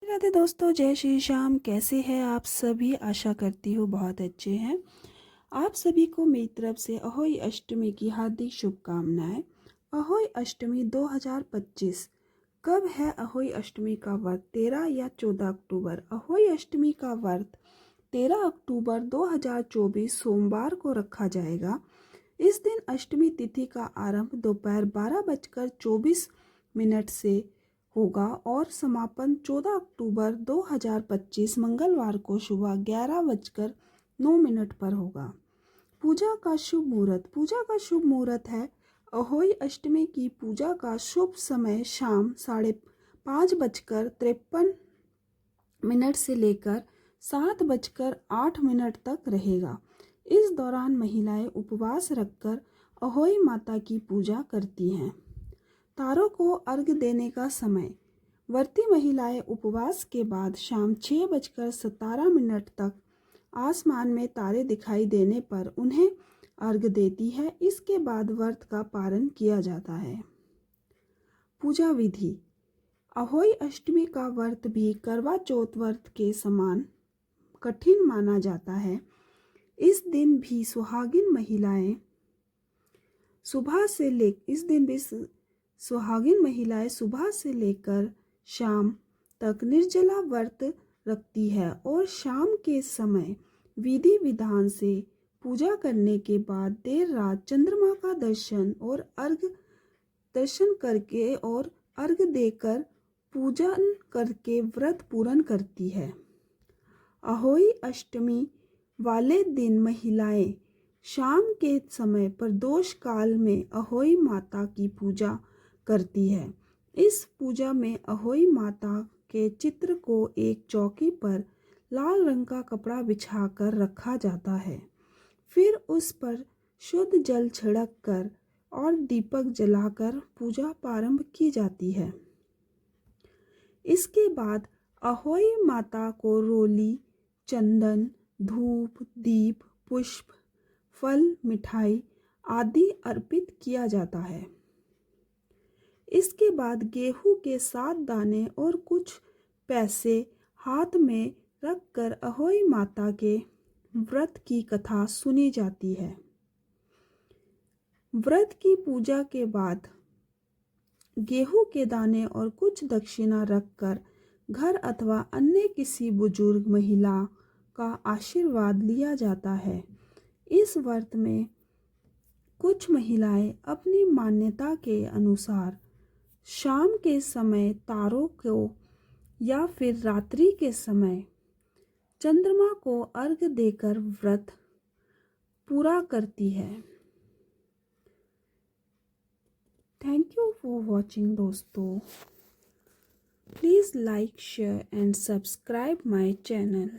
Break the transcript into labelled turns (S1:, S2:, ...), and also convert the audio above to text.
S1: राधे दोस्तों, जय श्री श्याम। कैसे हैं आप सभी? आशा करती हूँ बहुत अच्छे हैं। आप सभी को मेरी तरफ से अहोई अष्टमी की हार्दिक शुभकामनाएं। अहोई अष्टमी 2025 कब है? अहोई अष्टमी का व्रत 13 या 14 अक्टूबर। अहोई अष्टमी का व्रत 13 अक्टूबर 2024 सोमवार को रखा जाएगा। इस दिन अष्टमी तिथि का आरंभ दोपहर 12:24 से होगा और समापन 14 अक्टूबर 2025 मंगलवार को सुबह 11:09 पर होगा। पूजा का शुभ मुहूर्त। पूजा का शुभ मुहूर्त है अहोई अष्टमी की पूजा का शुभ समय शाम 5:53 से लेकर 7:08 तक रहेगा। इस दौरान महिलाएं उपवास रखकर अहोई माता की पूजा करती हैं। तारों को अर्घ्य देने का समय। व्रती महिलाएं उपवास के बाद शाम 6:17 तक आसमान में तारे दिखाई देने पर उन्हें अर्घ्य देती है। इसके बाद व्रत का पारण किया जाता है। पूजा विधि। अहोई अष्टमी का व्रत भी करवा चौथ व्रत के समान कठिन माना जाता है। इस दिन भी सुहागिन महिलाएं सुबह से लेकर शाम तक निर्जला व्रत रखती है और शाम के समय विधि विधान से पूजा करने के बाद देर रात चंद्रमा का दर्शन करके और अर्घ देकर पूजन करके व्रत पूर्ण करती है। अहोई अष्टमी वाले दिन महिलाएं शाम के समय प्रदोष काल में अहोई माता की पूजा करती है। इस पूजा में अहोई माता के चित्र को एक चौकी पर लाल रंग का कपड़ा बिछाकर रखा जाता है। फिर उस पर शुद्ध जल छिड़क कर और दीपक जलाकर पूजा प्रारंभ की जाती है। इसके बाद अहोई माता को रोली, चंदन, धूप, दीप, पुष्प, फल, मिठाई आदि अर्पित किया जाता है। इसके बाद गेहूं के 7 दाने और कुछ पैसे हाथ में रखकर अहोई माता के व्रत की कथा सुनी जाती है। व्रत की पूजा के बाद गेहूं के दाने और कुछ दक्षिणा रखकर घर अथवा अन्य किसी बुजुर्ग महिला का आशीर्वाद लिया जाता है। इस व्रत में कुछ महिलाएं अपनी मान्यता के अनुसार शाम के समय तारों को या फिर रात्रि के समय चंद्रमा को अर्घ्य देकर व्रत पूरा करती है। थैंक यू फॉर वॉचिंग दोस्तों। Please like, share and subscribe my channel.